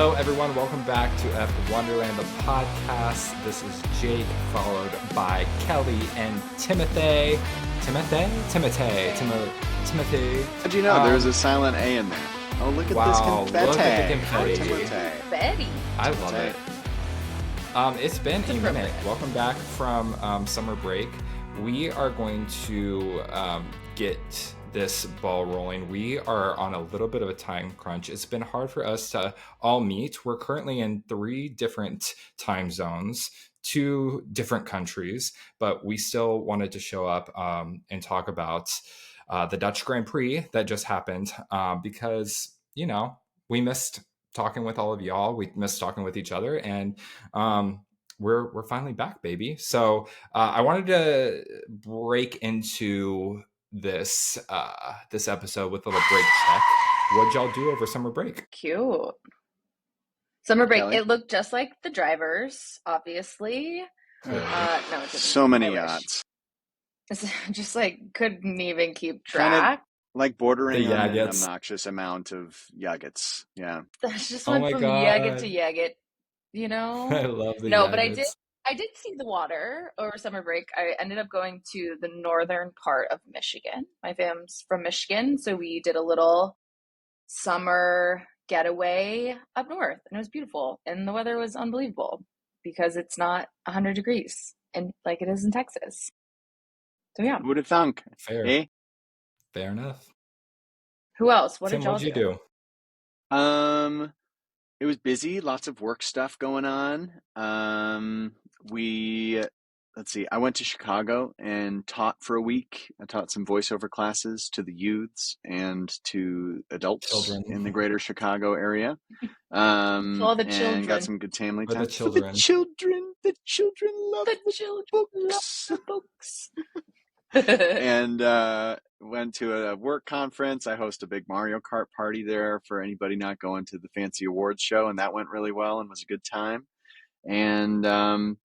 Hello, everyone. Welcome back to F1derland, the podcast. This is Jake, followed by Kelley and Timothy. Timothy? How'd you know there was a silent A in there? Oh, look at this confetti. Look at the confetti. Betty. I love it. It's been a minute. Welcome back from summer break. We are going to get this ball rolling. We are on a little bit of a time crunch. It's been hard for us to all meet. We're currently in 3 different time zones, 2 different countries, but we still wanted to show up and talk about the Dutch Grand Prix that just happened because, you know, we missed talking with all of y'all. We missed talking with each other, and we're finally back, baby. So I wanted to break into this episode with a little break check. What'd y'all do over summer break? Cute. Summer break. Kelley? It looked just like the drivers, obviously. No, it didn't. So many I wish. yachts. It's just like couldn't even keep Kinda track. Like bordering The on an Yaggets. obnoxious amount of yaggets. Yeah. That's just Oh went my from God. Yagget to Yagget, you know? I love the No, but Yaggets. I did see the water over summer break. I ended up going to the northern part of Michigan. My fam's from Michigan, so we did a little summer getaway up north, and it was beautiful. And the weather was unbelievable because it's not 100 degrees and like it is in Texas. So yeah. Who would have thunk? Fair. Eh? Fair enough. Who else? What Tim, did y'all what'd you do? It was busy, lots of work stuff going on. Let's see, I went to Chicago and taught for a week. I taught some voiceover classes to the youths and to adults Children. in the greater Chicago area. all the and children. got some good family For time. the children. The children love The the children books. love the books. And went to a work conference. I host a big Mario Kart party there for anybody not going to the fancy awards show, and that went really well and was a good time. And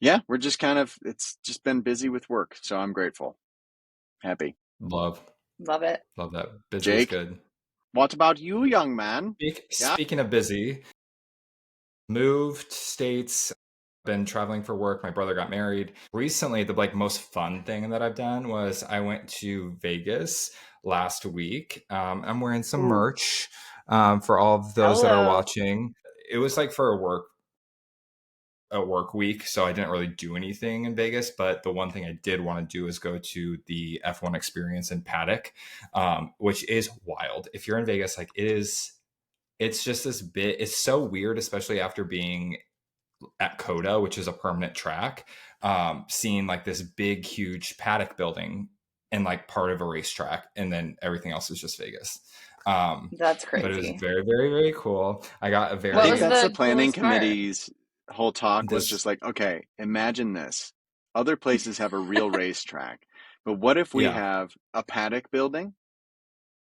yeah, we're just it's just been busy with work, so I'm grateful. Happy. Love Love it. that. Busy Jake? is good. What about you, young man? Yeah. Speaking of busy, moved states, been traveling for work. My brother got married recently. The most fun thing that I've done was I went to Vegas last week. I'm wearing some Ooh. merch for all of those that are Hello. watching. It was for a work week, so I didn't really do anything in Vegas, but the one thing I did want to do is go to the F1 experience in Paddock, which is wild. If you're in Vegas, it's just this bit, it's so weird, especially after being at Coda, which is a permanent track, seeing this big, huge paddock building and part of a racetrack, and then everything else is just Vegas. That's crazy. But it was very, very, very cool. I got a very... What I was think that's the the planning coolest part? committee's whole talk was just okay, imagine this. Other places have a real racetrack, but what if we have a paddock building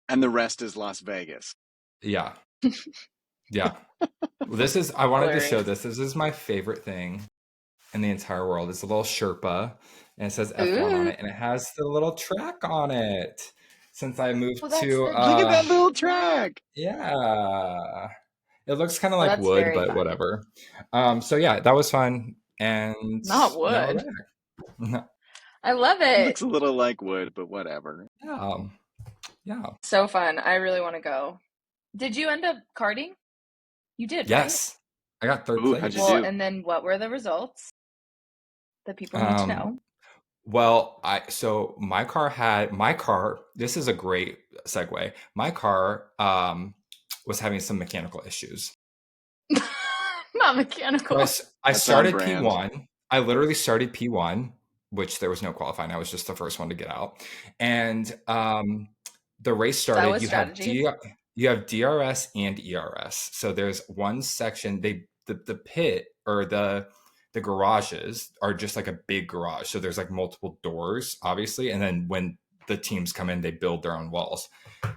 and the rest is Las Vegas? Yeah. Yeah. I wanted to show this. This is my favorite thing in the entire world. It's a little Sherpa, and it says F1 on it, and it has the little track on it. Since I moved Well, that's to... the- Look at that little track! Yeah. It looks kind of like That's wood, very but fun. whatever. So yeah, that was fun. And Not now we're wood. back. I love It it. looks a little like wood, but whatever. Yeah. So fun. I really want to go. Did you end up karting? You did, Yes. I got third Ooh, place. how'd you right? Well, do? and then what were the results that people need to know? Well, my car, this is a great segue. My car was having some mechanical issues. Not mechanical. So I That's started on brand. P1. I literally started P1, which there was no qualifying. I was just the first one to get out. And the race started. was strategy. You have DRS and ERS. So there's one section, the pit or the garages are just a big garage. So there's multiple doors, obviously. And then when the teams come in, they build their own walls.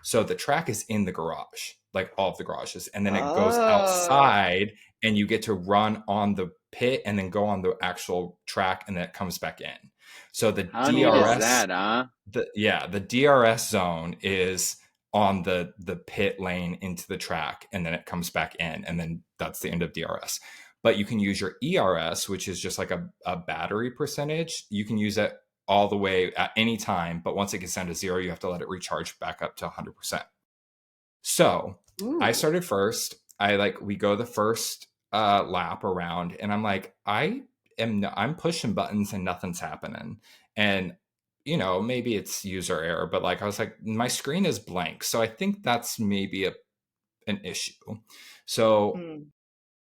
So the track is in the garage, all of the garages. And then it goes outside, and you get to run on the pit and then go on the actual track, and then it comes back in. So the How DRS, neat is that, huh? the DRS zone is on the pit lane into the track, and then it comes back in, and then that's the end of DRS. But you can use your ERS, which is just like a battery percentage. You can use it all the way at any time, but once it gets down to 0, you have to let it recharge back up to 100%. So I started first. We go the first lap around, and I'm like, I'm pushing buttons and nothing's happening. And maybe it's user error, but I was like, my screen is blank. So I think that's maybe an issue. So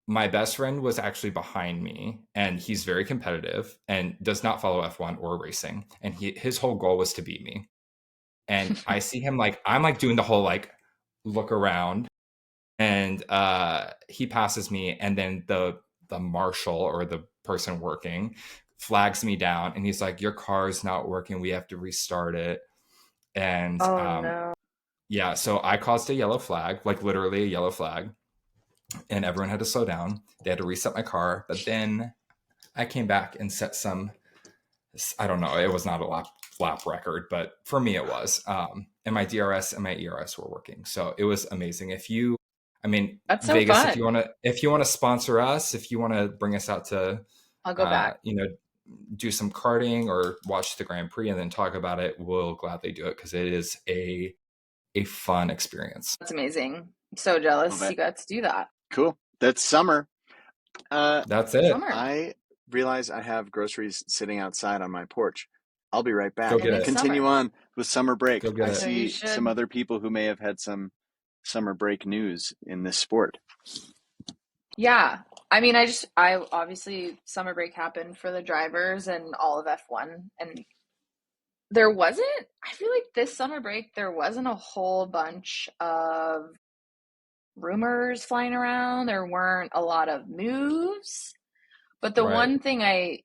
my best friend was actually behind me, and he's very competitive and does not follow F1 or racing. And his whole goal was to beat me. And I see him I'm doing the whole look around, and he passes me, and then the marshal or the person working flags me down, and he's like, your car's not working, we have to restart it. And no. Yeah, so I caused a yellow flag, literally a yellow flag, and everyone had to slow down. They had to reset my car, but then I came back and set some, I don't know, it was not a lap record, but for me it was. And my DRS and my ERS were working, so it was amazing. That's so Vegas, fun. if you want to sponsor us, if you want to bring us out to, I'll go back. Do some karting or watch the Grand Prix and then talk about it, we'll gladly do it, because it is a fun experience. That's amazing. I'm so jealous you got to do that. Cool. That's summer. That's it. Summer. I realize I have groceries sitting outside on my porch. I'll be right back. Go get it. Continue on with summer break. I see some other people who may have had some summer break news in this sport. Yeah. I obviously, summer break happened for the drivers and all of F1, and I feel like this summer break, there wasn't a whole bunch of rumors flying around. There weren't a lot of moves, but the one thing I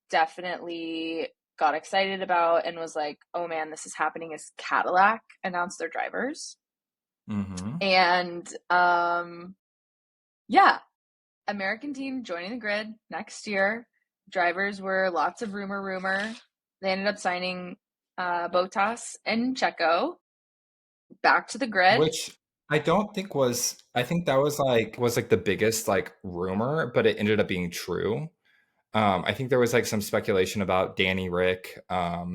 definitely got excited about and was like, oh man, this is happening, is Cadillac announced their drivers. And American team joining the grid next year. Drivers were lots of rumor. They ended up signing Bottas and Checo back to the grid, which I don't think I think that was the biggest rumor, but it ended up being true. I think there was some speculation about Danny Rick, but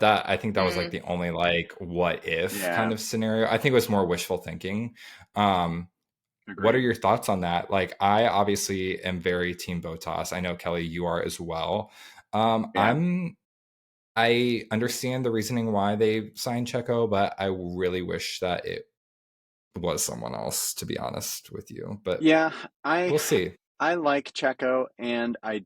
I think that was the only what if kind of scenario. I think it was more wishful thinking. What are your thoughts on that? I obviously am very team Bottas. I know, Kelley, you are as well. I understand the reasoning why they signed Checo, but I really wish that it was someone else, to be honest with you. But we'll see. I like Checo, and I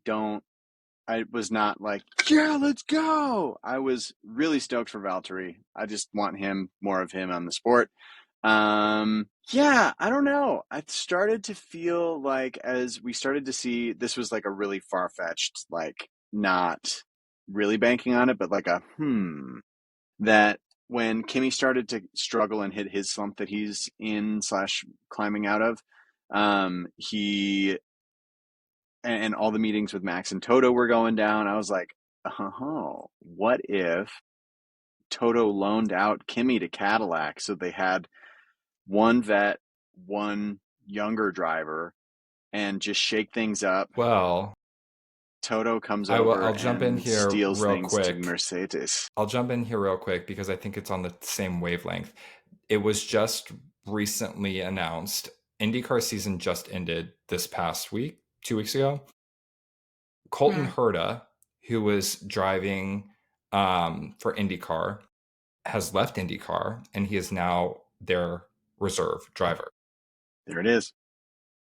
was not let's go. I was really stoked for Valtteri. I just want more of him on the sport. I don't know. I started to feel as we started to see, this was a really far-fetched, not really banking on it, but that when Kimi started to struggle and hit his slump that he's in / climbing out of, and all the meetings with Max and Toto were going down. I was like, what if Toto loaned out Kimi to Cadillac so they had one vet, one younger driver, and just shake things up? Well, Toto comes over I'll jump in here steals real things quick. to Mercedes. I'll jump in here real quick because I think it's on the same wavelength. It was just recently announced. IndyCar season just ended this past week, 2 weeks ago. Colton Herta, who was driving for IndyCar, has left IndyCar, and he is now their reserve driver. There it is.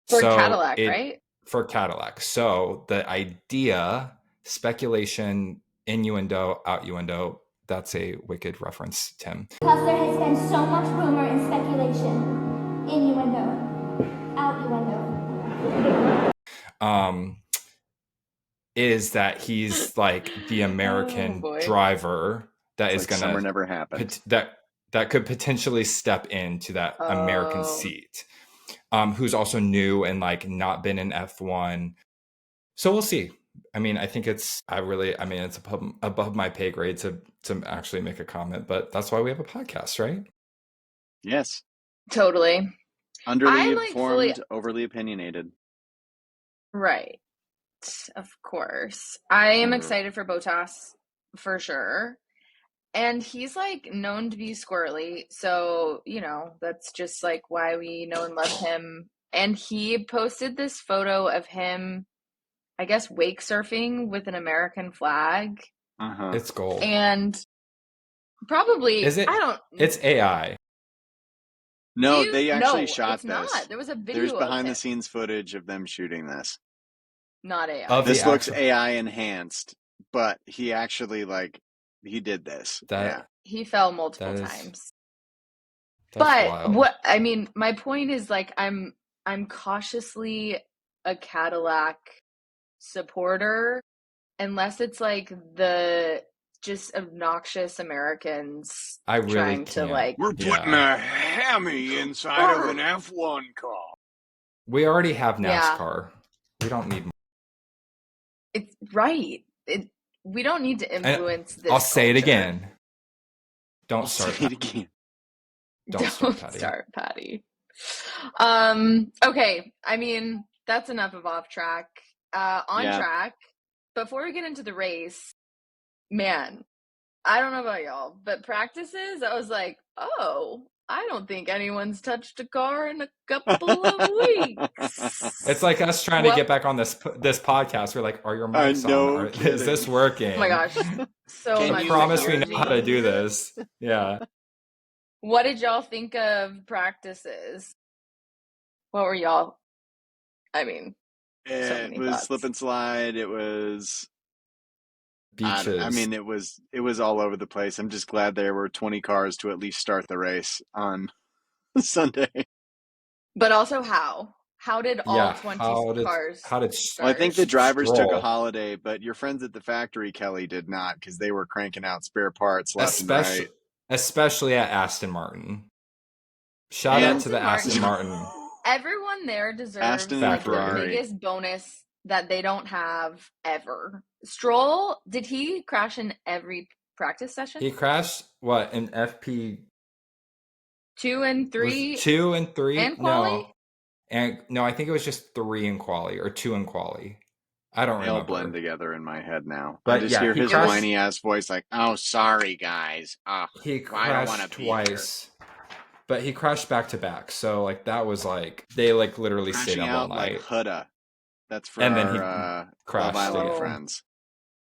For Cadillac, right? For Cadillac. So the idea, speculation, innuendo, outuendo, that's a wicked reference, Tim. Because there has been so much rumor and speculation, innuendo, outuendo. Is that he's the American driver that is going to summer never happened. That could potentially step into that American seat. Who's also new and not been in F1. So we'll see. I think it's above my pay grade to actually make a comment, but that's why we have a podcast, right? Yes. Totally. Underly I'm, like, informed, overly opinionated. Right. Of course. I am Mhm. excited for Bottas for sure. And he's like known to be squirrely. So, you know, that's just like why we know and love him. And he posted this photo of him, I guess, wake surfing with an American flag. Uh-huh. It's gold. And probably, Is it? I don't. It's AI. No, they actually No, shot it's this. not. There was a video There's of behind him. the scenes footage of them shooting this. Not AI. Of This the looks actual- AI enhanced, but he actually he did this. Yeah. He fell multiple That is- times. That's But wild. I mean, my point is like I'm cautiously a Cadillac supporter unless it's like the just obnoxious Americans I really trying to can't. like We're putting a hammy inside of an F1 car. We already have Yeah. NASCAR. We don't need more. it's right. We don't need to influence this. I'll say it culture. again. Don't I'll start. say it again. Don't start, Patty. Okay. I mean, that's enough of off track. On Yeah. track. Before we get into the race, man, I don't know about y'all, but practices, I was like, oh, I don't think anyone's touched a car in a couple of weeks. It's like us trying to get back on this podcast. We're like, are your mics know, on? Is this working? Oh my gosh. So Can much. you Promise we technology. know how to do this. Yeah. What did y'all think of practices? What were y'all? I mean, It many was thoughts. slip and slide. It was Beaches. I mean, it was all over the place. I'm just glad there were 20 cars to at least start the race on Sunday. But also how? How did all 20 cars How did Well, I think the drivers took a Stroll. holiday, but your friends at the factory, Kelley, did not because they were cranking out spare parts left and right. Especially at Aston Martin. Shout out to the Aston Martin. Everyone there deserves Aston like and Ferrari. the biggest bonus that they don't have ever. Stroll, did he crash in every practice session? He crashed what in FP 2 and 3? 2 and 3? And quali? No, I think it was just 3 in quali or 2 in quali. I don't They all remember. blend together in my head now. But I just yeah, hear he his crashed- whiny ass voice like, "Oh, sorry guys. He I don't crashed wanna be twice. But he crashed back to back. So like that was like they like literally crashing stayed up all out night. like Hudda." That's for And then our he crashed Love Island again. friends.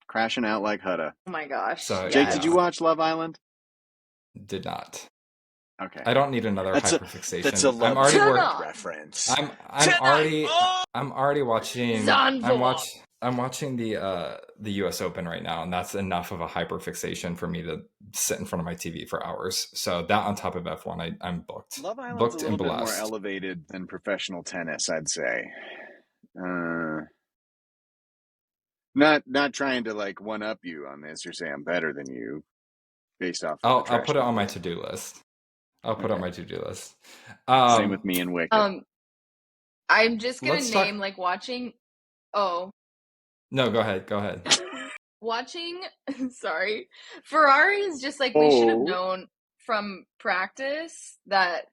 Crashing out like Hudda. Oh my gosh. So, Jake, Yeah. did you watch Love Island? Did not. Okay. I don't need another That's a- hyperfixation. That's a I'm Love already Turn work- on. reference. I'm already watching. Zonvo. I'm watching the U.S. Open right now, and that's enough of a hyperfixation for me to sit in front of my TV for hours. So that on top of F1, I'm booked. Love Island's booked a and little bit more blessed. elevated than professional tennis, I'd say. Not trying to like one up you on this or say I'm better than you based off. I'll Of the put it on my trash to-do list. I'll put it on my to-do list. Same with me and Wicked. I'm just gonna Let's name talk- like watching. Oh, No, go ahead. watching. Sorry, Ferrari is just like we should have Oh. known from practice that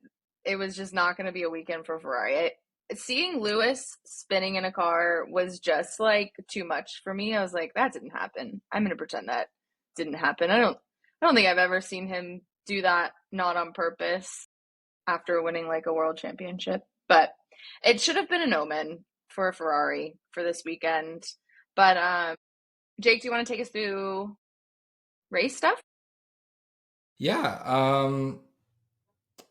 it was just not going to be a weekend for Ferrari. Seeing Lewis spinning in a car was just like too much for me. I was like, that didn't happen. I'm going to pretend that didn't happen. I don't think I've ever seen him do that not on purpose after winning like a world championship. But it should have been an omen for Ferrari for this weekend. But Jake, do you want to take us through race stuff? Yeah.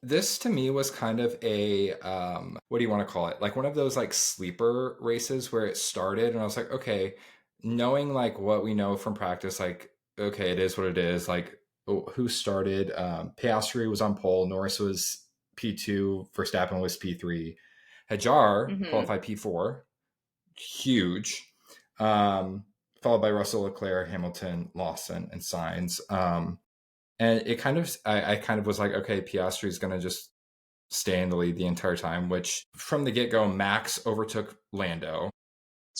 This to me was kind of a what do you want to call it? Like one of those like sleeper races where it started and I was like, okay, knowing like what we know from practice, like, okay, it is what it is. Like who started? Piastri was on pole, Norris was P2, Verstappen was P3. Hajar qualified P4. Huge. Followed by Russell, Leclerc, Hamilton, Lawson, and Sainz. And it kind of, I kind of was like, okay, Piastri is going to just stay in the lead the entire time, which from the get-go, Max overtook Lando.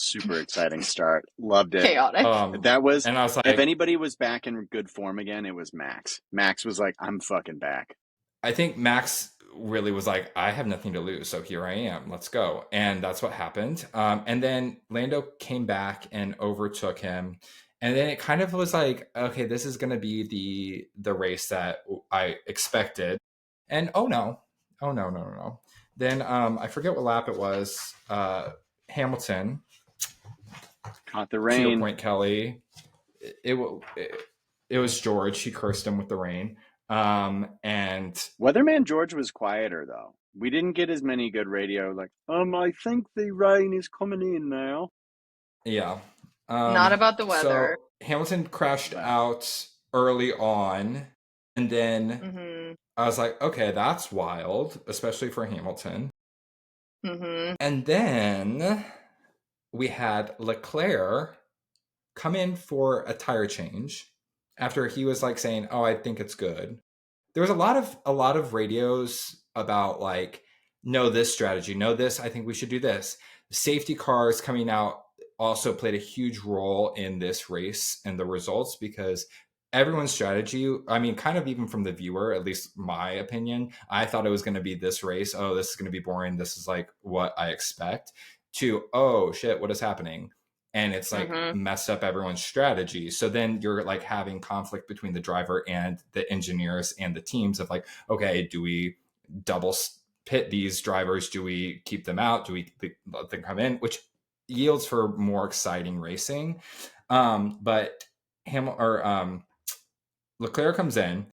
Super exciting start. Loved it. Chaotic. That was, and I was like, if anybody was back in good form again, it was Max. Max was like, I'm fucking back. I think Max really was like, I have nothing to lose, so here I am. Let's go. And that's what happened. And then Lando came back and overtook him. And then it kind of was like, okay, this is going to be the race that I expected. And oh no. Then I forget what lap it was. Hamilton. Caught the To rain. your point, Kelley. It was George. She cursed him with the rain. And Weatherman George was quieter though. We didn't get as many good radio. Like, I think the rain is coming in now. yeah. Not about the weather. So Hamilton crashed out early on, and then I was like, okay, that's wild, especially for Hamilton. And then we had Leclerc come in for a tire change after he was like saying, "Oh, I think it's good." There was a lot of radios about like, no, this strategy, no, this, I think we should do this. Safety cars coming out also played a huge role in this race and the results, because everyone's strategy, I mean, kind of even from the viewer, at least my opinion, I thought it was going to be this race. Oh, this is going to be boring. This is like what I expect, to, oh shit, what is happening? And it's like messed up everyone's strategy. So then you're like having conflict between the driver and the engineers and the teams of like, okay, do we double pit these drivers? Do we keep them out? Do we let them come in? Which yields for more exciting racing. But Leclerc comes in.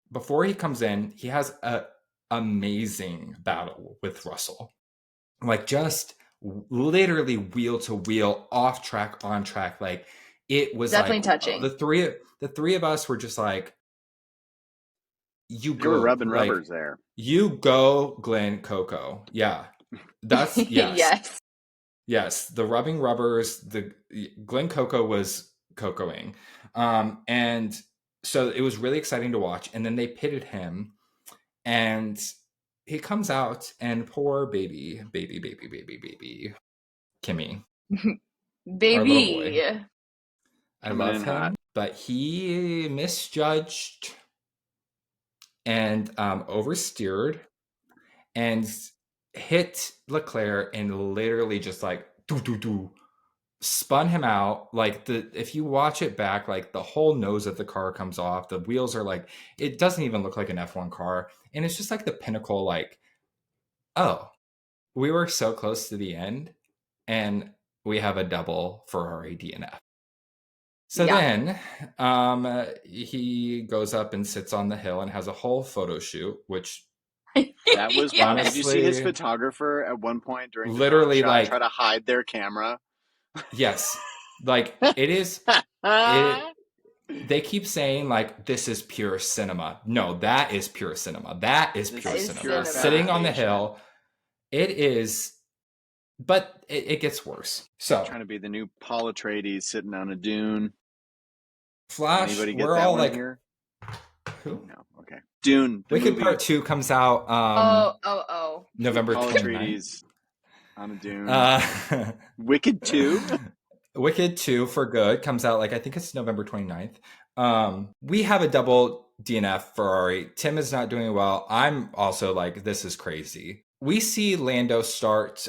Before he comes in, he has an amazing battle with Russell. Like just literally wheel to wheel, off track, on track. Like it was definitely like, touching. The three of us were just like, you were rubbing like, rubbers there. You go, Glenn Coco. Yeah. That's yes. Yes. The rubbing rubbers, the Glenn Coco was cocoing. And so it was really exciting to watch. And then they pitted him, and he comes out, and poor baby Kimmy. Baby. Our little boy. I Coming love in him, hot. but he misjudged and oversteered and hit Leclerc and literally just like spun him out. Like if you watch it back, like the whole nose of the car comes off. The wheels are like, it doesn't even look like an F1 car. And it's just like the pinnacle, like, oh, we were so close to the end and we have a double Ferrari DNF. So then he goes up and sits on the hill and has a whole photo shoot, which that was one. Did you see his photographer at one point during literally the shot, like try to hide their camera? Yes. Like it is they keep saying like this is pure cinema. No, that is pure cinema. That is pure cinema. Sitting on the hill. It is, but it gets worse. So trying to be the new Paul Atreides sitting on a dune. Flash, anybody get we're that all one like here? Who? No, okay. Dune. Wicked Part 2 comes out November 29th. On a dune. Wicked 2? Wicked 2 for good comes out, like, I think it's November 29th. We have a double DNF Ferrari. Tim is not doing well. I'm also like, this is crazy. We see Lando start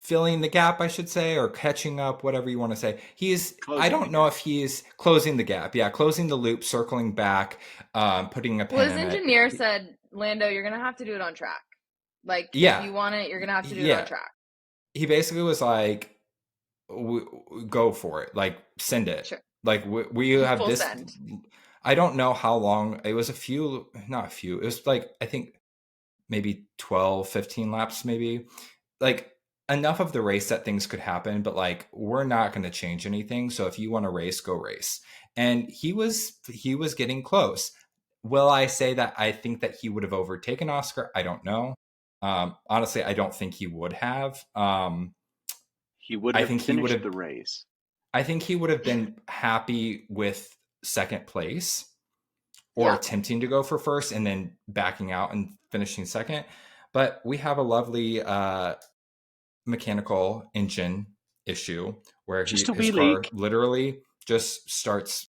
filling the gap, I should say, or catching up, whatever you want to say. I don't know if he's closing the gap. Yeah, closing the loop, circling back, putting a pin in it. His engineer said, Lando, you're going to have to do it on track. Like, if you want it, you're going to have to do it on track. He basically was like, go for it. Like, send it. Sure. Like, we have full this. Send. I don't know how long. It was not a few. It was like, I think, maybe 12, 15 laps, maybe. Like, enough of the race that things could happen, but like, we're not going to change anything. So if you want to race, go race. And he was getting close. Will I say that I think that he would have overtaken Oscar? I don't know. Honestly, I don't think he would have. He would have finished the race. I think he would have been happy with second place. Or attempting to go for first and then backing out and finishing second. But we have a lovely mechanical engine issue where Just a his wee car leak. literally just starts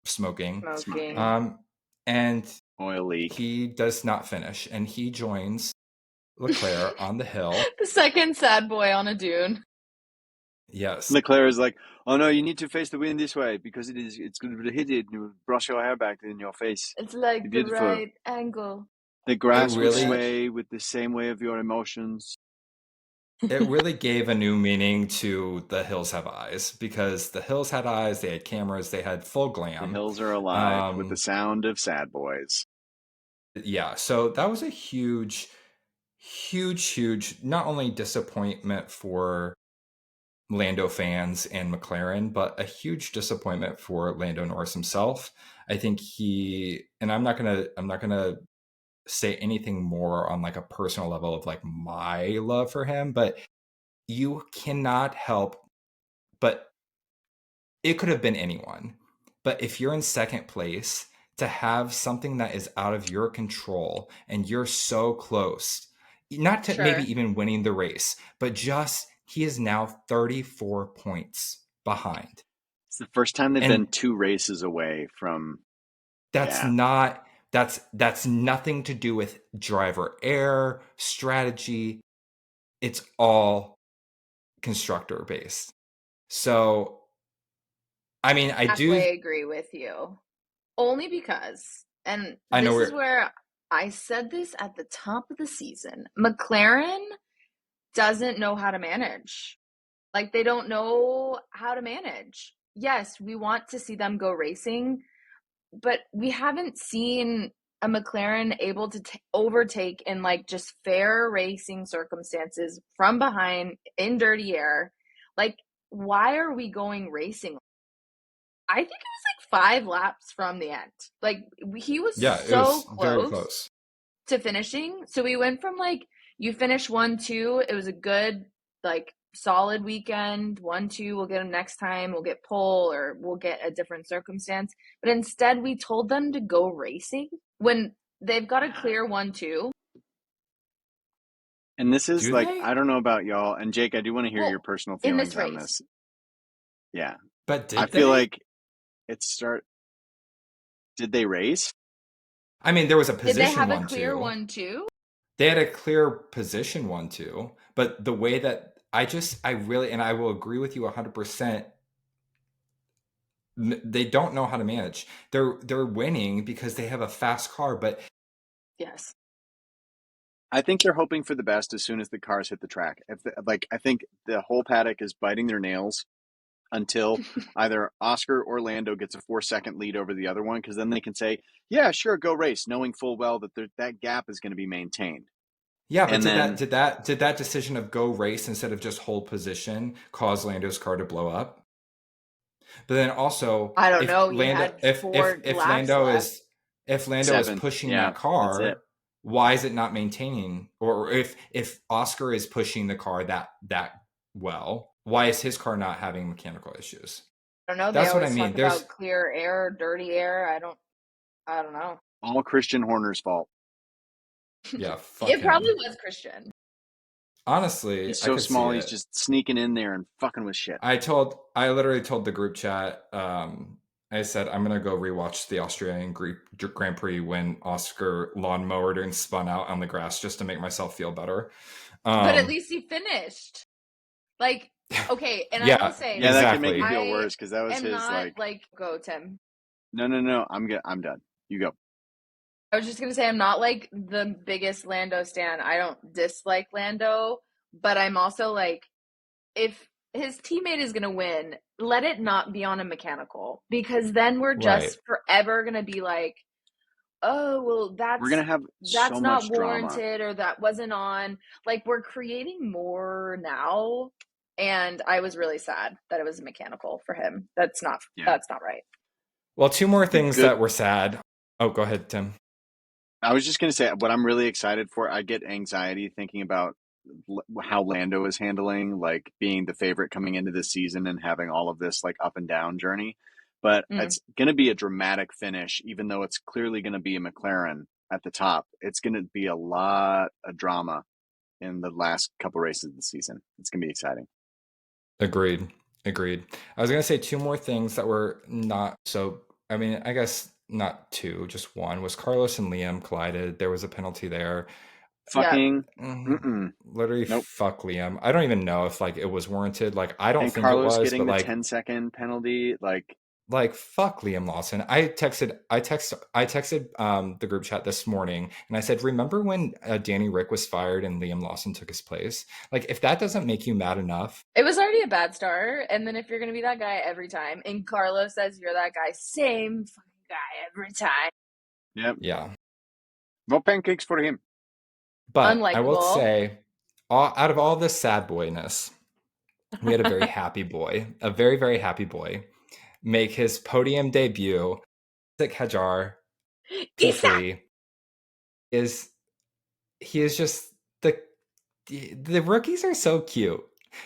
smoking. And Oil leak. he does not finish, and he joins Leclerc on the hill. The second sad boy on a dune. Yes. Leclerc is like, oh no, you need to face the wind this way because it's going to hit it and you brush your hair back in your face. It's like the Beautiful. right angle. The grass will really- sway with the same way of your emotions. It really gave a new meaning to the hills have eyes, because the hills had eyes, they had cameras, they had full The glam. hills are alive with the sound of sad boys. Yeah, so that was a huge not only disappointment for Lando fans and McLaren, but a huge disappointment for Lando Norris himself. I think I'm not gonna say anything more on like a personal level of like my love for him, but you cannot help but it could have been anyone. But if you're in second place, to have something that is out of your control and you're so close, not to maybe even winning the race, but just he is now 34 points behind. It's the first time they've been 2 races away from. That's nothing to do with driver error, strategy. It's all constructor based. So, I mean, I do agree with you. Only because, and this is where I said this at the top of the season, McLaren doesn't know how to manage. Like, they don't know how to manage. Yes, we want to see them go racing, but we haven't seen a McLaren able to overtake in like just fair racing circumstances from behind in dirty air. Like, why are we going racing? I think it was like 5 laps from the end. Like, he was very close to finishing. So we went from like, you finish 1-2. It was a good, like, solid weekend. 1-2, we'll get him next time. We'll get pole, or we'll get a different circumstance. But instead, we told them to go racing when they've got a clear 1-2. And this is I don't know about y'all. And Jake, I do want to hear your personal feelings on this. Yeah. But I feel like did they race? I mean, there was a position 1-2. Did they have a clear 1-2? They had a clear position 1-2, but the way that I really, and I will agree with you 100%. They don't know how to manage. They're winning because they have a fast car, but yes, I think they're hoping for the best as soon as the cars hit the track. I think the whole paddock is biting their nails until either Oscar or Lando gets a 4-second lead over the other one, because then they can say, yeah, sure, go race, knowing full well that that gap is going to be maintained. Yeah, but did that decision of go race instead of just hold position cause Lando's car to blow up? But then also, I don't know. If Lando is pushing that car, why is it not maintaining? Or if Oscar is pushing the car that well, why is his car not having mechanical issues? I don't know. That's what I mean. There's about clear air, dirty air. I don't know. All Christian Horner's fault. Yeah, it probably was Christian. Honestly, he's so small. He's just sneaking in there and fucking with shit. I literally told the group chat. I said I'm gonna go rewatch the Australian Grand Prix when Oscar lawnmowered and spun out on the grass just to make myself feel better. But at least he finished. Like, okay, and yeah, I will say, that can make me feel worse because that was his go, Tim. No, I'm good. I'm done. You go. I was just gonna say I'm not like the biggest Lando stan. I don't dislike Lando, but I'm also like, if his teammate is gonna win, let it not be on a mechanical, because then we're just forever gonna be like, oh well, we're gonna have that's so not much warranted drama. Or that wasn't on. Like, we're creating more now, and I was really sad that it was a mechanical for him. That's not right. Well, 2 more things that were sad. Oh, go ahead, Tim. I was just going to say what I'm really excited for. I get anxiety thinking about how Lando is handling, like, being the favorite coming into this season and having all of this like up and down journey. But it's going to be a dramatic finish, even though it's clearly going to be a McLaren at the top. It's going to be a lot of drama in the last couple races of the season. It's going to be exciting. Agreed. Agreed. I was gonna say two more things that were not so. I mean, I guess not two, just one. Was Carlos and Liam collided? There was a penalty there. Yeah. Fucking, Literally, nope. fuck Liam. I don't even know if like it was warranted. Like, I don't And think Carlos it was, getting but the like, 10-second penalty, like fuck Liam Lawson. I texted the group chat this morning and I said, remember when Danny Rick was fired and Liam Lawson took his place? Like, if that doesn't make you mad enough, It was already a bad start. And then if you're going to be that guy every time, and Carlos says you're that guy, same fucking guy every time. yep, yeah. no pancakes for him. But I will Unlikable. say, out of all this sad boyness, we had a very happy boy, a very, very happy boy, make his podium debut. Isaac Hajar, P3, he is just the rookies are so cute.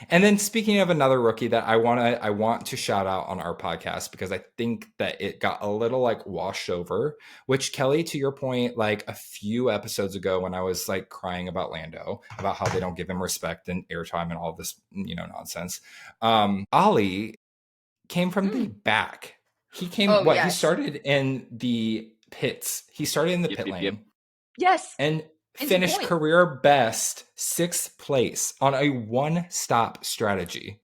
And then speaking of another rookie that I want to shout out on our podcast because I think that it got a little like washed over, which Kelley, to your point, like a few episodes ago when I was like crying about Lando, about how they don't give him respect and airtime and all this, nonsense. Ollie came from the back. He came, Oh, he yes. started in the pits. He started in the pit lane. Yep. Yes. And It's finished a point. career best 6th place on a one-stop strategy.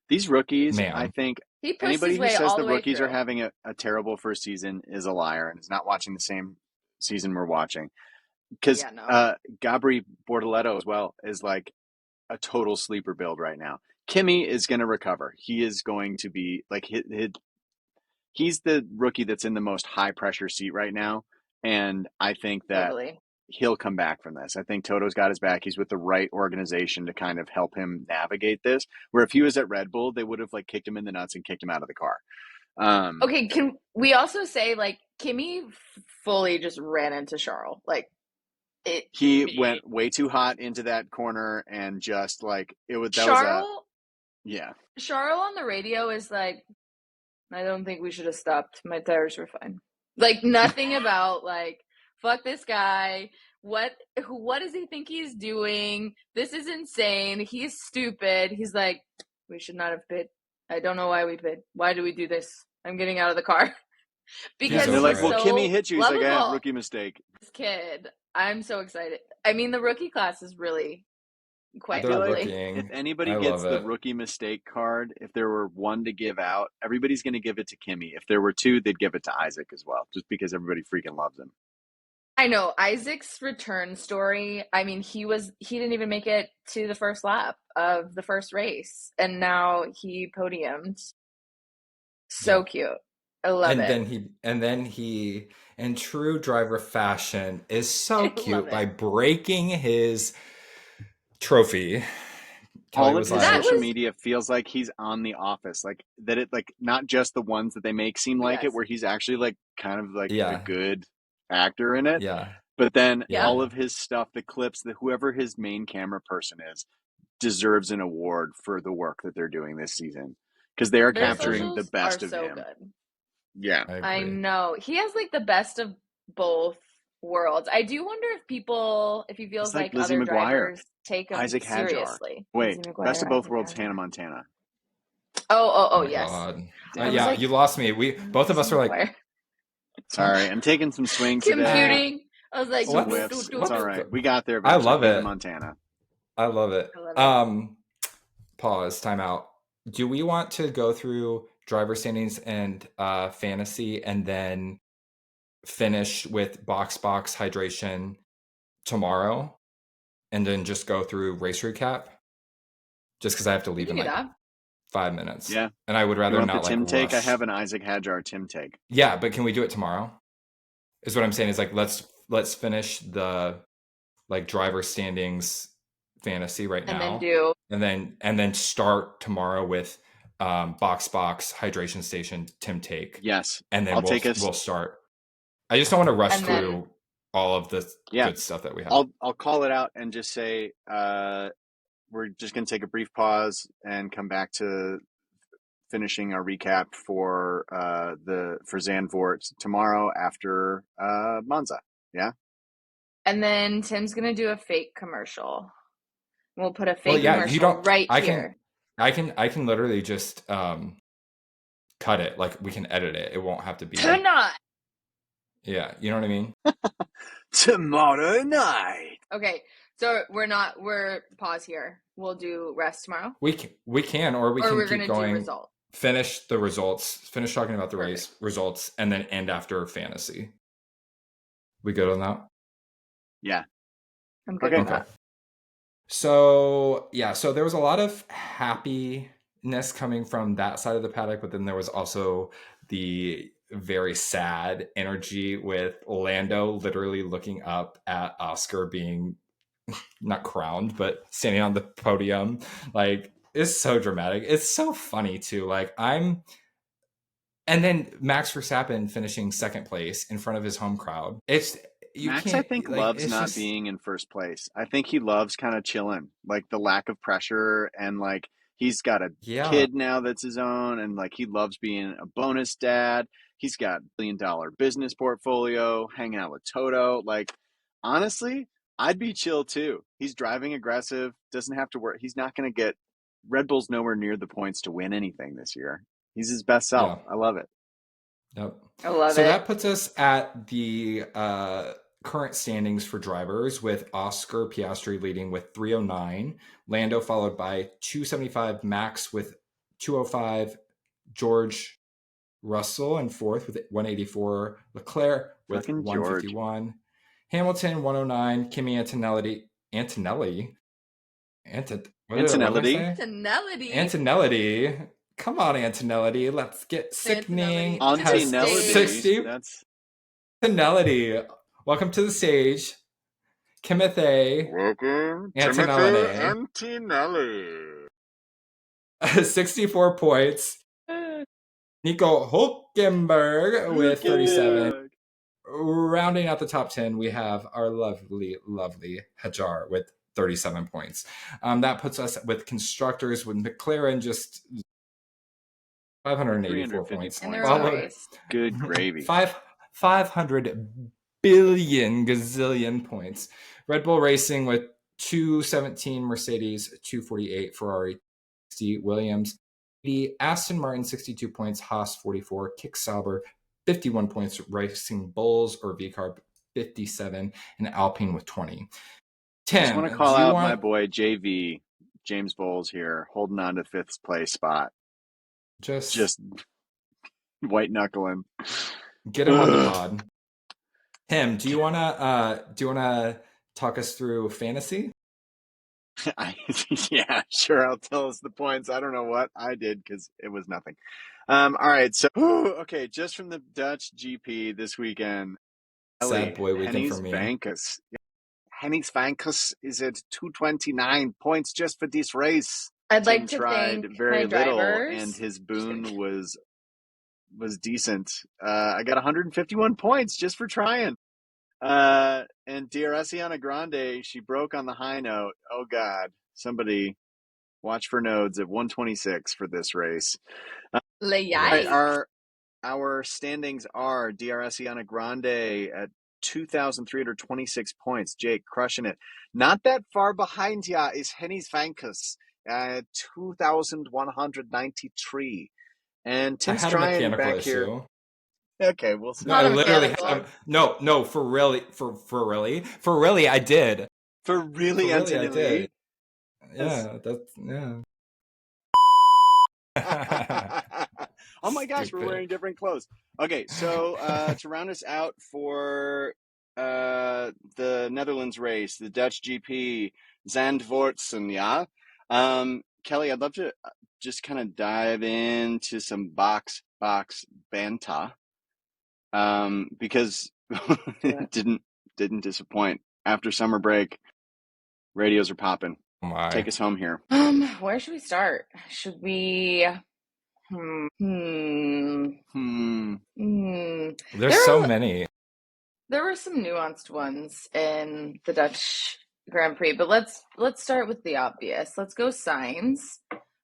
These rookies, Man. I think He pushed anybody his who way says all the the way rookies through. are having a terrible first season is a liar and is not watching the same season we're watching. Because Yeah, no. Gabri Bortoletto as well is like a total sleeper build right now. Kimi is going to recover. He is going to be like he's the rookie that's in the most high pressure seat right now, and I think that Totally. he'll come back from this. I think Toto's got his back. He's with the right organization to kind of help him navigate this. Where if he was at Red Bull, they would have like kicked him in the nuts and kicked him out of the car. Okay, can we also say like Kimi fully just ran into Charles? Like he went way too hot into that corner and just like it was. Charles yeah. Charles on the radio is like, I don't think we should have stopped. My tires were fine. Like nothing about like fuck this guy. What does he think he's doing? This is insane. He's stupid. He's like, we should not have pit. I don't know why we pit. Why do we do this? I'm getting out of the car. Because So they're like, great. well, Kimi hit you. He's like, lovable. rookie mistake. This kid, I'm so excited. I mean, the rookie class is really quite They're lovely. looking. If anybody I gets love the it. rookie mistake card, if there were one to give out, everybody's going to give it to Kimi. If there were two, they'd give it to Isaac as well, just because everybody freaking loves him. I know Isaac's return story. I mean, he didn't even make it to the first lap of the first race, and now he podiumed. So cute. I love it. And then he, in true driver fashion, is so I cute love by it. breaking his trophy. All of his like, social media feels like he's on The Office, like that. It like not just the ones that they make seem like it, where he's actually like kind of like a good actor in it. Yeah. But then all of his stuff, the clips, that whoever his main camera person is, deserves an award for the work that they're doing this season because they are Their capturing the socials best are of so him. good. Yeah, I know he has like the best of both worlds. I do wonder if he feels like Lizzie other McGuire, drivers take him Isaac Hajar. seriously. Wait, best of both worlds, Hannah Montana. Oh, my yes. God. Yeah, like, you lost me. Both of us were like, sorry, I'm taking some swings computing. I was like, some whips. It's all right. We got there. Eventually. I love it. Montana. I love it. Pause. Time out. Do we want to go through driver standings and fantasy and then finish with box hydration tomorrow and then just go through race recap? Just because I have to leave in like 5 minutes. Yeah. And I would rather not the Tim like take. rush. I have an Isaac Hajar Tim take. Yeah, but can we do it tomorrow? Is what I'm saying is like let's finish the like driver standings fantasy right now, and then start tomorrow with box hydration station Tim take. Yes, and then we'll start. I just don't want to rush through all of the good stuff that we have. I'll call it out and just say we're just going to take a brief pause and come back to finishing our recap for Zandvoort tomorrow after Monza. Yeah. And then Tim's gonna do a fake commercial. We'll put a fake commercial right here. I can literally just cut it. Like we can edit it. It won't have to be. Tonight. Yeah, you know what I mean? Tomorrow night. Okay, so we're pause here. We'll do rest tomorrow. We can, or we or can we're keep gonna going. do result. Finish the results. Finish talking about the Perfect. race results, and then end after fantasy. We good on that? Yeah. I'm good Okay. with that. So there was a lot of happiness coming from that side of the paddock, but then there was also the very sad energy with Lando literally looking up at Oscar being not crowned, but standing on the podium. Like, it's so dramatic. It's so funny too. Like, and then Max Verstappen finishing second place in front of his home crowd. Max, I think, loves not being in first place. I think he loves kind of chilling, like the lack of pressure, and like he's got a kid now that's his own, and like he loves being a bonus dad. He's got $1 billion business portfolio, hanging out with Toto. Like, honestly, I'd be chill too. He's driving aggressive, doesn't have to work. He's not going to get Red Bull's nowhere near the points to win anything this year. He's his best self. Yeah. I love it. Yep. I love it. So that puts us at the current standings for drivers, with Oscar Piastri leading with 309, Lando followed by 275, Max with 205, George Russell in fourth with 184, Leclerc with 151, George. Hamilton 109, Kimi Antonelli. Come on, Antonelli. Let's get sickening. Antonelli. 60. That's Antonelli. Welcome to the stage. Timothy. Welcome. Antonelli. 64 points. Nico Hulkenberg with 37. Rounding out the top 10, we have our lovely, lovely Hajar with 37 points. That puts us with constructors with McLaren just 584 points. Good gravy. 500 billion gazillion points. Red Bull Racing with 217, Mercedes 248, Ferrari 60, Williams 80, Aston Martin 62 points, Haas 44, Kick Sauber 51 points, Racing Bulls or VCARB 57, and Alpine with 20. Tim, I just want to call out my boy JV, James Bowles here, holding on to fifth place spot. Just white knuckling. Get him on the pod. Tim, do you wanna talk us through fantasy? Yeah, sure. I'll tell us the points. I don't know what I did because it was nothing. All right, so okay, just from the Dutch GP this weekend. Sad boy weekend for me. Hennis Vankus is at 229 points just for this race. I'd like to thank very my little, drivers. and his boon was decent. I got 151 points just for trying. And Diaresiana Grande, she broke on the high note. Oh God, somebody watch for nodes at 126 for this race. Our standings are Diaresiana Grande at 2,326 points. Jake crushing it. Not that far behind ya is Hennis Vankus at 2,193. And Tim's trying back here. Issue. Okay, we'll see. No, I literally no, for really, I did. For really, I did. Yeah, that's yeah. Oh my gosh, we're wearing different clothes. Okay, so to round us out for the Netherlands race, the Dutch GP, Zandvoortsen, yeah. Kelley, I'd love to just kind of dive into some box banta. Because it didn't disappoint. After summer break, radios are popping. Oh, take us home here. Where should we start? Should we? There's so many. There were some nuanced ones in the Dutch Grand Prix, but let's start with the obvious. Let's go Sainz.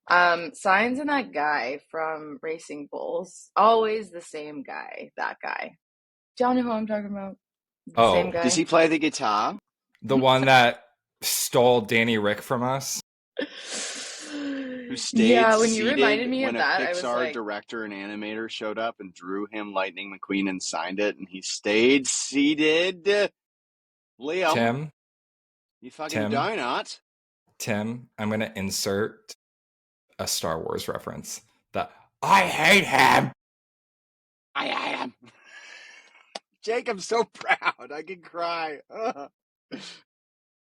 Sainz and that guy from Racing Bulls, always the same guy. That guy. Do y'all know who I'm talking about? The same guy. Does he play the guitar? The one that stole Danny Rick from us? who stayed Yeah, when you seated reminded me of when a that, I was Pixar like, director and animator showed up and drew him Lightning McQueen and signed it, and he stayed seated. Liam, Tim, you fucking Tim. die not. Tim, I'm gonna insert a Star Wars reference. That I hate him. I am. Jake, I'm so proud. I can cry.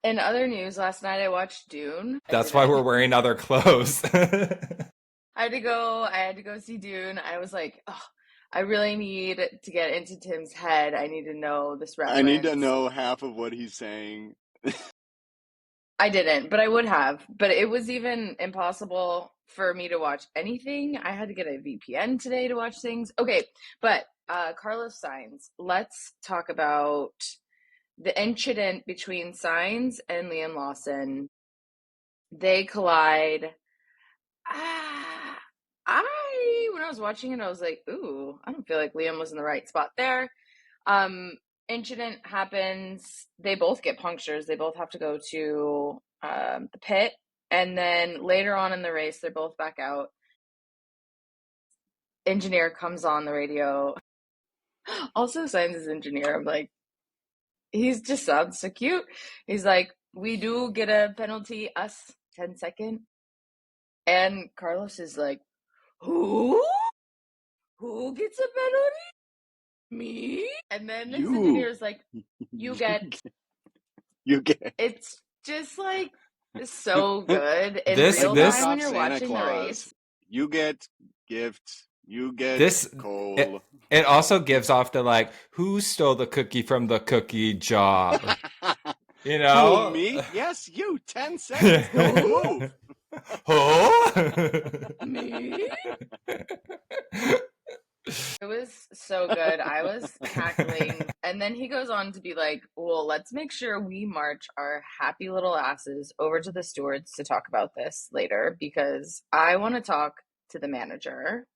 in other news, last night I watched Dune. That's why we're wearing other clothes. I had to go see Dune. I was like, oh, I really need to get into Tim's head. I need to know this reference. I need to know half of what he's saying. I didn't, but I would have. But it was even impossible for me to watch anything. I had to get a VPN today to watch things. Okay, but Carlos Sainz. Let's talk about the incident between Sainz and Liam Lawson. They collide. When I was watching it, I was like, ooh, I don't feel like Liam was in the right spot there. Incident happens. They both get punctures. They both have to go to the pit. And then later on in the race, they're both back out. Engineer comes on the radio. Also, Sainz's engineer, I'm like, he's just sounds so cute. He's like, we do get a penalty, us, 10-second. And Carlos is like, who? Who gets a penalty? Me? And then his engineer's like, you get. It's just like so good in real time when you're watching the race. You get gift. You get this coal. It also gives off the like, who stole the cookie from the cookie jar? You know? Who, me? Yes, you. 10 seconds. Don't move. Who? Me? It was so good. I was cackling. And then he goes on to be like, well, let's make sure we march our happy little asses over to the stewards to talk about this later, because I want to talk to the manager.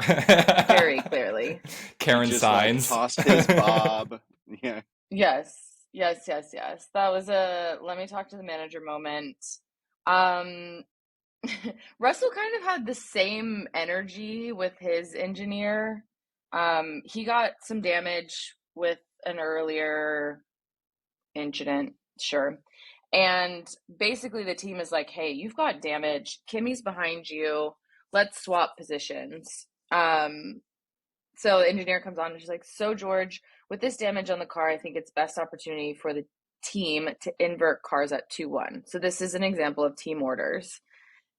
Very clearly. Karen Sainz. Like, tossed his bob. Yeah. Yes. That was a let me talk to the manager moment. Russell kind of had the same energy with his engineer. He got some damage with an earlier incident, sure. And basically the team is like, hey, you've got damage. Kimmy's behind you. Let's swap positions. So the engineer comes on and she's like, so George, with this damage on the car, I think it's best opportunity for the team to invert cars at 2-1. So this is an example of team orders.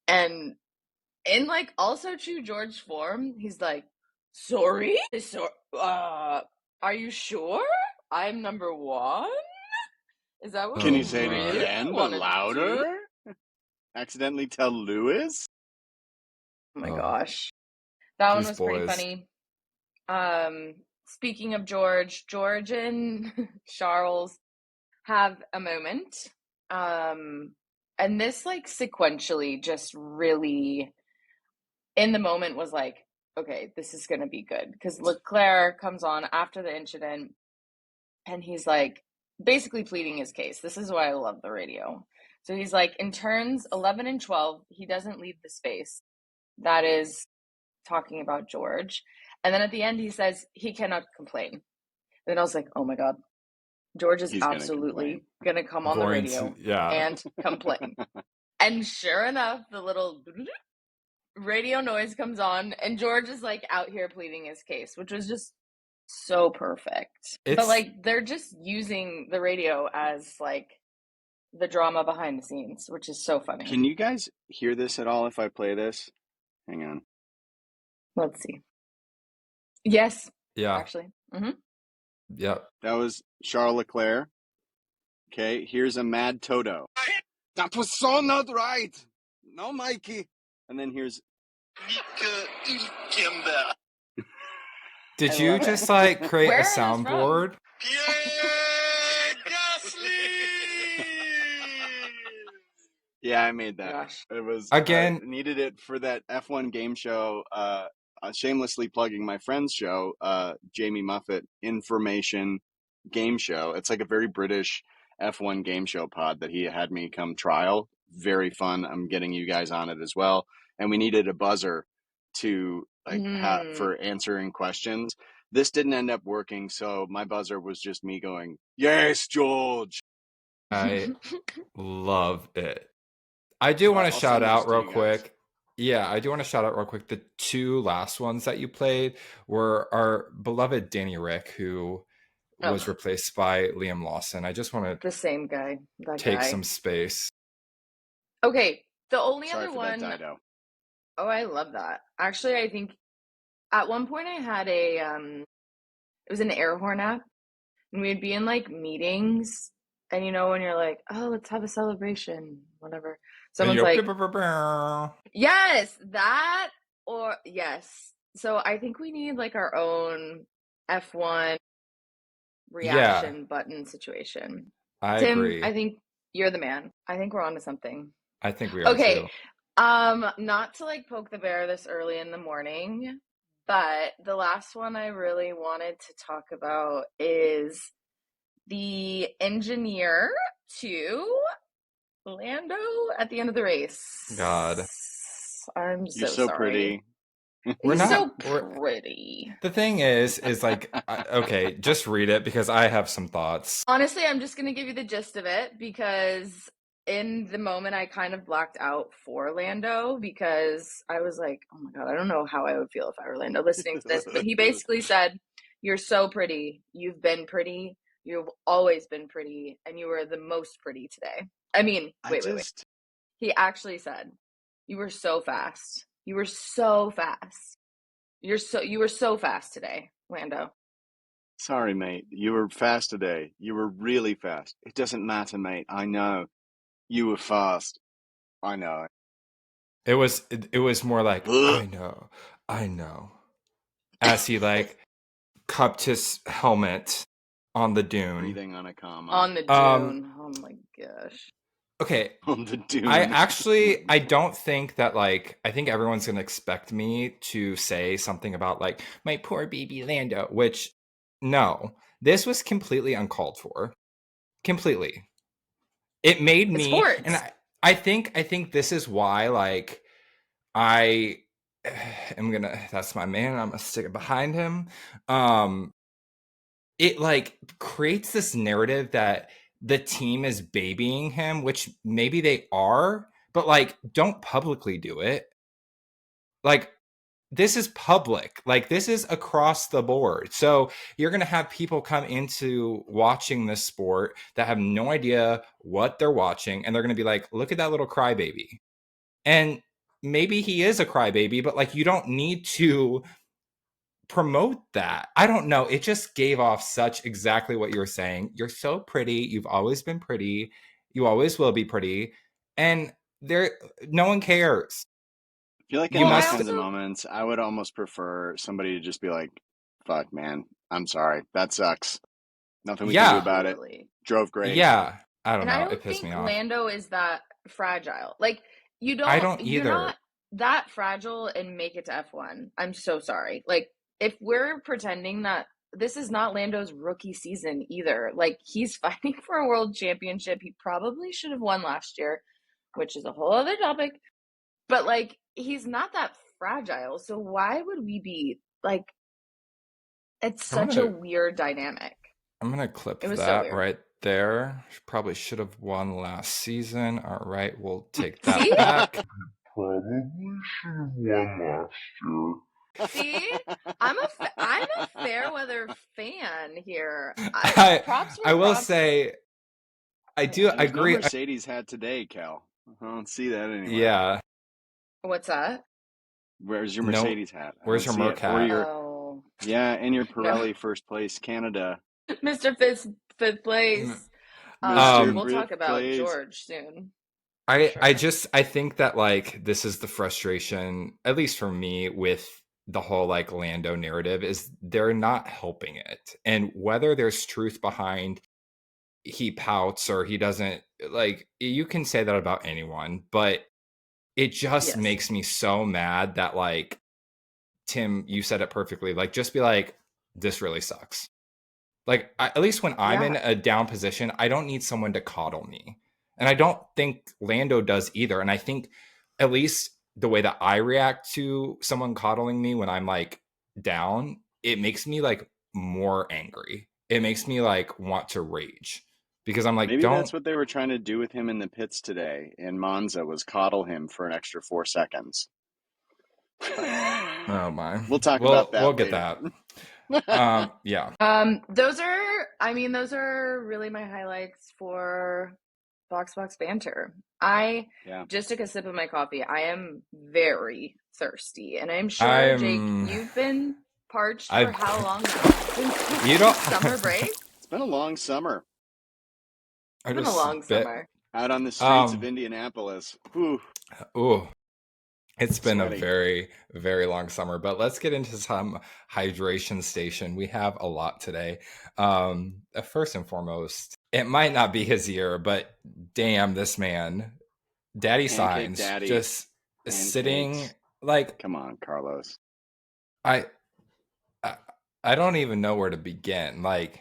And in like also true George form, he's like, sorry? Are you sure? I'm number 1? Is that what Can you say it again, but louder? Accidentally tell Lewis? Oh my gosh. That one was pretty funny. Speaking of George and Charles have a moment. And this like sequentially just really in the moment was like, okay, this is going to be good. Because Leclerc comes on after the incident and he's like basically pleading his case. This is why I love the radio. So he's like, in turns 11 and 12, he doesn't leave the space. That is talking about George. And then at the end, he says he cannot complain. And then I was like, oh my God, George is absolutely going to come on the radio and complain. And sure enough, the little radio noise comes on and George is like out here pleading his case, which was just so perfect. But like they're just using the radio as like the drama behind the scenes, which is so funny. Can you guys hear this at all if I play this? Hang on. Let's see. Yes. Yeah. Actually. Mm-hmm. Yep. That was Charles Leclerc. Okay, here's a mad Toto. That was so not right. No, Mikey. And then here's... Did you just like create a soundboard? Yeah, I made that. Gosh. It was again needed it for that F1 game show. Shamelessly plugging my friend's show, Jamie Muffett Information Game Show. It's like a very British F1 game show pod that he had me come trial very fun. I'm getting you guys on it as well. And we needed a buzzer to for answering questions. This didn't end up working, so my buzzer was just me going, "Yes, George." I love it. I do want to shout out real quick. Yeah, I do want to shout out real quick. The two last ones that you played were our beloved Danny Rick, who was replaced by Liam Lawson. I just want to the same guy. Take some space. Okay, the only Sorry other for one. that, Dido. Oh, I love that. Actually, I think at one point I had a it was an air horn app, and we'd be in like meetings, and you know when you're like, oh, let's have a celebration, whatever. Someone's like, yes, that, or yes. So I think we need like our own F1 reaction button situation. I Tim, agree. I think you're the man. I think we're onto something. I think we are too. Not to like poke the bear this early in the morning, but the last one I really wanted to talk about is the engineer to Lando at the end of the race. God. I'm so You're so sorry. pretty. He's so pretty. The thing is like, okay, just read it because I have some thoughts. Honestly, I'm just going to give you the gist of it because in the moment I kind of blacked out for Lando because I was like, oh my God, I don't know how I would feel if I were Lando listening to this. But he basically said, you're so pretty. You've been pretty. You've always been pretty. And you were the most pretty today. I mean, wait. He actually said, you were so fast. You were so fast. You were so fast today, Lando. Sorry, mate. You were fast today. You were really fast. It doesn't matter, mate. I know. You were fast. I know. It was more like, I know. As he like cupped his helmet on the dune. Breathing on a comma. On the dune. Oh my gosh. Okay. On the dune. I don't think that like, I think everyone's going to expect me to say something about like, my poor baby Lando, which no, this was completely uncalled for. Completely. It made me, sports. And I think this is why, like, I am gonna, that's my man, I'm gonna stick it behind him. It like creates this narrative that the team is babying him, which maybe they are, but like, don't publicly do it. Like, this is public. Like, this is across the board. So you're going to have people come into watching this sport that have no idea what they're watching. And they're going to be like, look at that little crybaby. And maybe he is a crybaby, but like, you don't need to promote that. I don't know. It just gave off such exactly what you were saying. You're so pretty. You've always been pretty. You always will be pretty. And no one cares. I feel like in those kinds of moments, I would almost prefer somebody to just be like, fuck, man, I'm sorry. That sucks. Nothing we can do about it. Drove great. Yeah. I don't know. I don't it pissed me off. Lando is that fragile. Like, I don't either. You're not that fragile and make it to F1. I'm so sorry. Like, if we're pretending that this is not Lando's rookie season either, like, he's fighting for a world championship. He probably should have won last year, which is a whole other topic. But like, he's not that fragile. So why would we be like, it's such a weird dynamic. I'm going to clip that right there. Probably should have won last season. All right, we'll take that back. Probably should have won last year. See, I'm a fair weather fan here. I will say, I do agree. No Mercedes had today, Cal. I don't see that anywhere. Yeah. What's that? Where's your Mercedes hat? Where's your Merc hat? Yeah, and your Pirelli first place, Canada. Mr. Fifth place. We'll talk about George soon. I think that like this is the frustration, at least for me, with the whole like Lando narrative, is they're not helping it. And whether there's truth behind he pouts or he doesn't, like, you can say that about anyone, but it just makes me so mad that, like, Tim, you said it perfectly. Like, just be like, this really sucks. Like, at least when I'm in a down position, I don't need someone to coddle me. And I don't think Lando does either. And I think at least the way that I react to someone coddling me when I'm like down, it makes me like more angry. It makes me like want to rage because I'm like, Maybe don't. that's what they were trying to do with him in the pits today in Monza, was coddle him for an extra 4 seconds. Oh my. We'll talk about that We'll get later. that. Yeah. Those are really my highlights for Box Banter. I just took a sip of my coffee. I am very thirsty, and I'm sure, Jake, you've been parched for how long now? Since summer break? It's been a long summer. It's been a long summer. Out on the streets of Indianapolis. Ooh. It's been Sweaty. a very, very long summer, but let's get into some hydration station. We have a lot today. First and foremost, it might not be his year, but damn, this man, Daddy Pancake Signs, Daddy. just Pancakes. sitting like. Come on, Carlos. I don't even know where to begin. Like,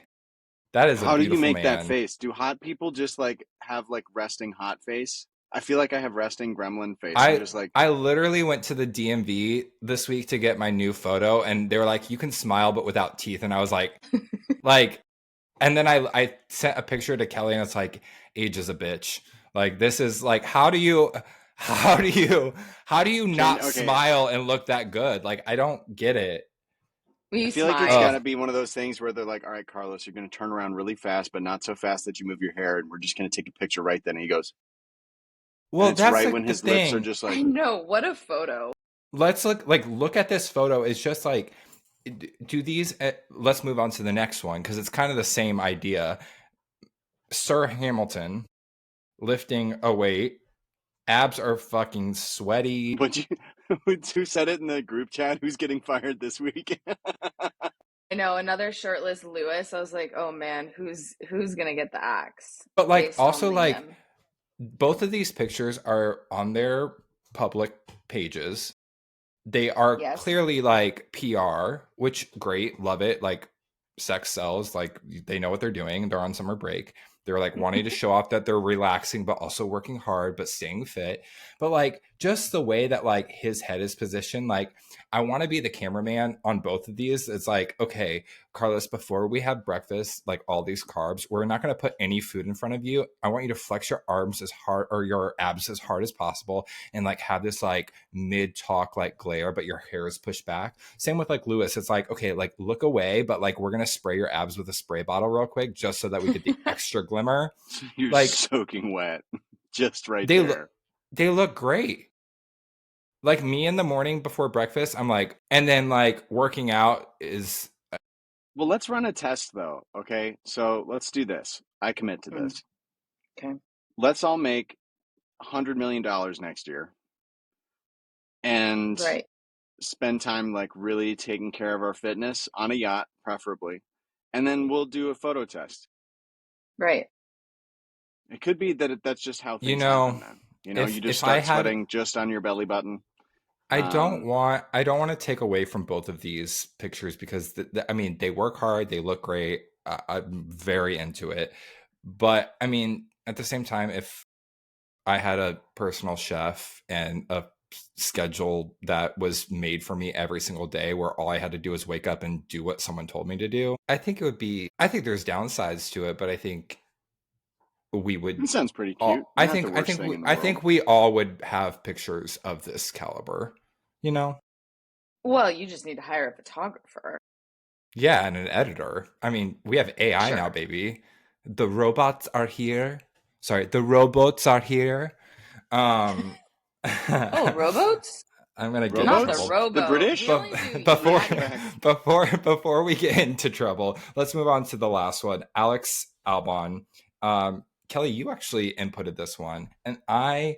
that is How a beautiful do you make man. that face? Do hot people just like have like resting hot face? I feel like I have resting gremlin face. I literally went to the DMV this week to get my new photo, and they were like, "You can smile, but without teeth." And I was like, and then I sent a picture to Kelley, and it's like, "Age is a bitch." Like, this is like, how do you not smile and look that good? Like, I don't get it. I feel like it's got to be one of those things where they're like, "All right, Carlos, you're going to turn around really fast, but not so fast that you move your hair, and we're just going to take a picture right then." And he goes, "Well, that's right like when the his thing. lips are just like." I know, what a photo. Let's look at this photo. It's just like, do these? Let's move on to the next one because it's kind of the same idea. Sir Hamilton lifting a weight. Abs are fucking sweaty. Who said it in the group chat? Who's getting fired this week? I know, another shirtless Lewis. I was like, oh man, who's gonna get the axe? But like, also like, both of these pictures are on their public pages. They are clearly like PR, which great, love it. Like, sex sells. Like, they know what they're doing. They're on summer break. They're like wanting to show off that they're relaxing, but also working hard, but staying fit. But like, just the way that like his head is positioned, like, I want to be the cameraman on both of these. It's like, okay, Carlos, before we have breakfast, like all these carbs, we're not going to put any food in front of you. I want you to flex your arms as hard, or your abs as hard as possible, and like have this like mid talk like glare, but your hair is pushed back. Same with like Lewis. It's like, okay, like look away, but like we're going to spray your abs with a spray bottle real quick just so that we get the extra glimmer. You're like soaking wet just right there. They look great. Like, me in the morning before breakfast, I'm like, and then like working out is. Well, let's run a test though. Okay. So let's do this. I commit to this. Okay. Let's all make $100 million next year and spend time like really taking care of our fitness on a yacht, preferably. And then we'll do a photo test. Right. It could be that that's just how things happen then. You know, you just start sweating just on your belly button. I don't want to take away from both of these pictures because I mean, they work hard, they look great. I'm very into it. But I mean, at the same time, if I had a personal chef and a schedule that was made for me every single day where all I had to do was wake up and do what someone told me to do, I think there's downsides to it, but I think we would. It sounds pretty cute. I think we all would have pictures of this caliber, you know? Well, you just need to hire a photographer. Yeah, and an editor. I mean, we have AI now, baby. The robots are here. Sorry, the robots are here. Oh, robots? I'm gonna get not the rowboat. The British. Before we get into trouble, let's move on to the last one. Alex Albon. Kelley, you actually inputted this one, and I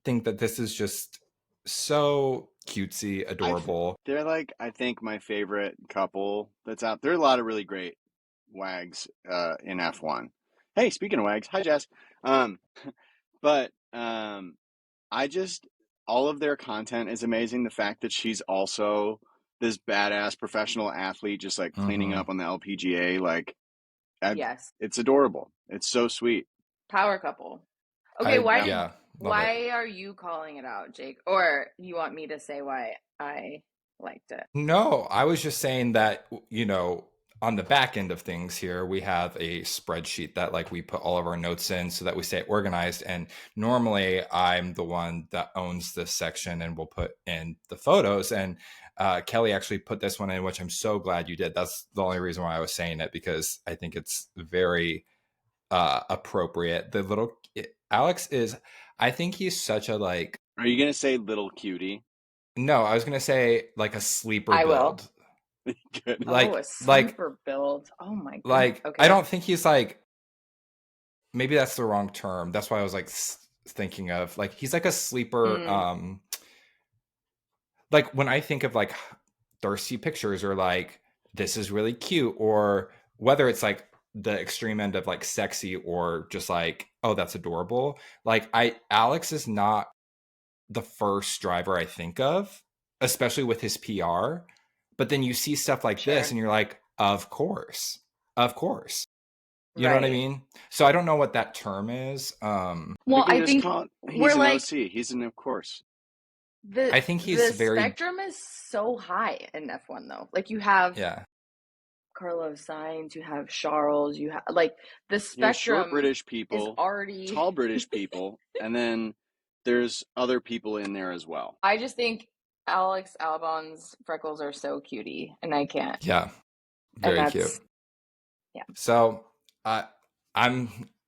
think that this is just so cutesy, adorable. They're like, I think, my favorite couple that's out. There are a lot of really great wags in F1. Hey, speaking of wags, hi Jess. But I just, all of their content is amazing. The fact that she's also this badass professional athlete, just like cleaning up on the LPGA, like, yes, it's adorable. It's so sweet. Power couple. Okay, why Yeah, love it. are you calling it out, Jake? Or you want me to say why I liked it? No, I was just saying that, on the back end of things here, we have a spreadsheet that like we put all of our notes in so that we stay organized. And normally I'm the one that owns this section and will put in the photos. And Kelley actually put this one in, which I'm so glad you did. That's the only reason why I was saying it, because I think it's very appropriate. Alex is, I think he's such a like, Are you gonna say little cutie? no, I was going to say like a sleeper I will. build. Good. A sleeper build. Oh my god. Like, Okay. I don't think he's like, maybe that's the wrong term. That's why I was like thinking of like, he's like a sleeper. Like when I think of like thirsty pictures or like, this is really cute, or whether it's like the extreme end of like sexy or just like, oh, that's adorable. Like Alex is not the first driver I think of, especially with his PR. But then you see stuff like this and you're like, of course. You know what I mean? So I don't know what that term is. Well, I I think he's an OC. He's an of course. I think he's the spectrum is so high in F1 though. Like you have Carlos Sainz, you have Charles, you have like the spectrum. Short British people, is already tall British people, and then there's other people in there as well. I just think Alex Albon's freckles are so cutie, and I can't. Yeah, very cute. Yeah. So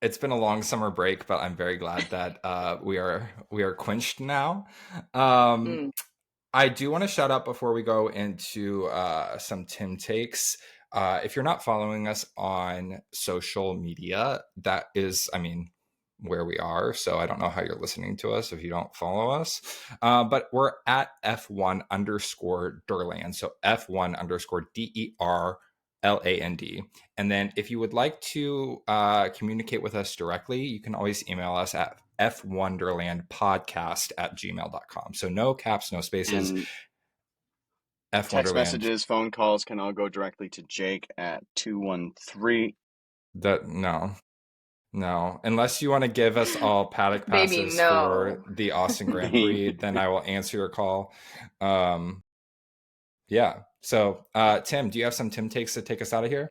it's been a long summer break, but I'm very glad that we are quenched now. I do want to shout out before we go into some Tim takes. If you're not following us on social media, that is, I mean, where we are. So I don't know how you're listening to us if you don't follow us. But we're at F1_derland. So F1_DERLAND. And then if you would like to communicate with us directly, you can always email us at F1derlandpodcast@gmail.com. So no caps, no spaces. And text messages, phone calls can all go directly to Jake at 213. No, unless you want to give us all paddock passes for the Austin Grand Prix, then I will answer your call. Yeah. So, Tim, do you have some Tim takes to take us out of here?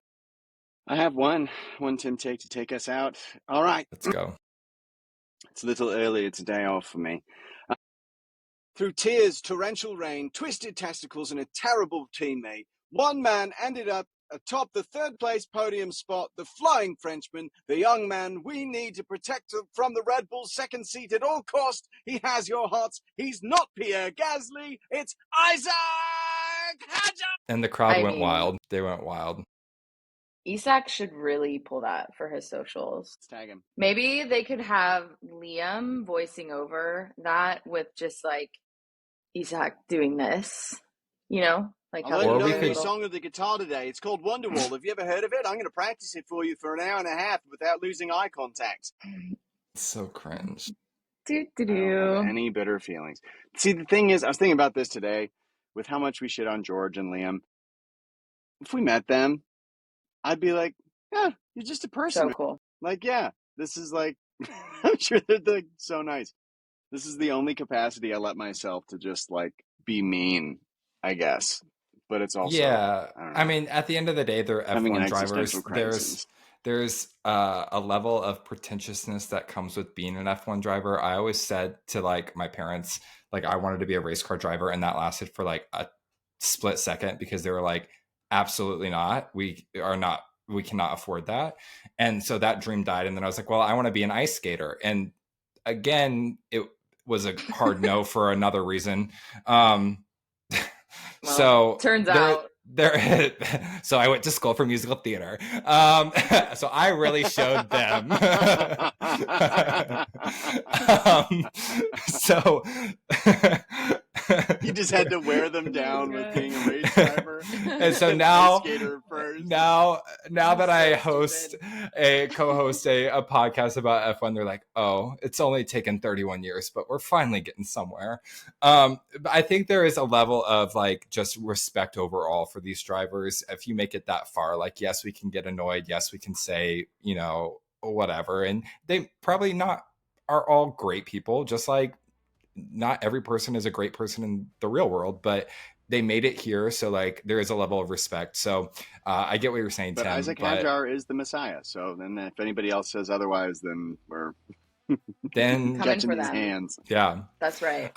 I have one Tim take to take us out. All right. Let's go. It's a little early. It's a day off for me. Through tears, torrential rain, twisted testicles, and a terrible teammate, one man ended up atop the third-place podium spot, the Flying Frenchman, the young man we need to protect from the Red Bull second seat at all cost. He has your hearts. He's not Pierre Gasly. It's Isaac Hajar! And the crowd went wild. They went wild. Isaac should really pull that for his socials. Let's tag him. Maybe they could have Liam voicing over that with just like Isaac doing this, you know? Like I'll let you know the song of the guitar today. It's called Wonderwall. Have you ever heard of it? I'm going to practice it for you for an hour and a half without losing eye contact. It's so cringe. I don't have any bitter feelings. See, the thing is, I was thinking about this today with how much we shit on George and Liam. If we met them, I'd be like, yeah, you're just a person. So cool. Like, yeah, this is like, I'm sure they're like, so nice. This is the only capacity I let myself to just like be mean, I guess. But it's also, I mean, at the end of the day, they're F1 drivers. There's a level of pretentiousness that comes with being an F1 driver. I always said to like my parents, like I wanted to be a race car driver, and that lasted for like a split second because they were like, absolutely not. We cannot afford that. And so that dream died. And then I was like, well, I want to be an ice skater. And again, it was a hard no for another reason. Well, so turns out so I went to school for musical theater. So I really showed them. So you just had to wear them down with being a race driver. And so now that I co-host a podcast about F1, they're like, oh, it's only taken 31 years, but we're finally getting somewhere. But I think there is a level of like just respect overall for these drivers. If you make it that far, like, yes, we can get annoyed. Yes, we can say, you know, whatever. And they probably not are all great people, just like not every person is a great person in the real world, but they made it here. So like there is a level of respect. So I get what you're saying, But Tim. Isaac Hajar is the Messiah. So then if anybody else says otherwise, then we're then catching for these them. hands. Yeah. That's right.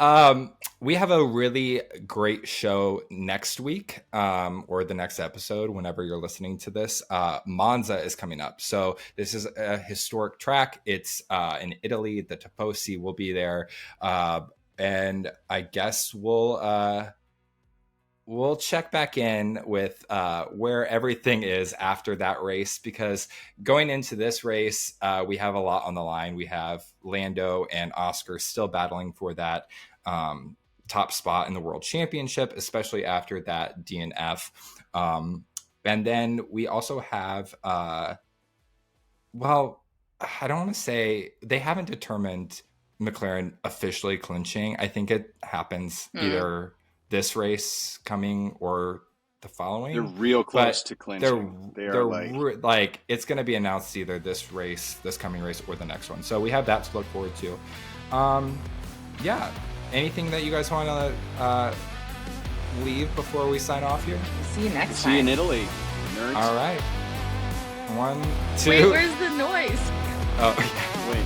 We have a really great show next week, or the next episode, whenever you're listening to this. Monza is coming up. So this is a historic track. It's in Italy. The Tifosi will be there. And I guess we'll check back in with where everything is after that race, because going into this race, we have a lot on the line. We have Lando and Oscar still battling for that top spot in the World Championship, especially after that DNF. And then we also have, well, I don't want to say, they haven't determined McLaren officially clinching. I think it happens either this race coming or the following. They're real close to clinching. They're like it's going to be announced either this coming race, or the next one. So we have that to look forward to. Yeah. Anything that you guys want to leave before we sign off here? See you next time. See you in Italy, nerds. All right. 1, 2. Wait, where's the noise? Oh, Wait.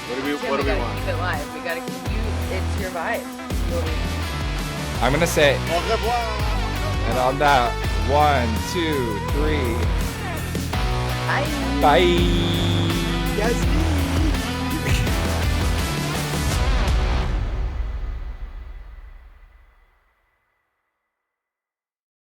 What do we want? Keep it live. We gotta keep you. It's your vibe. I'm going to say, Au revoir. and on that, 1, 2, 3. Bye. Bye. Yes.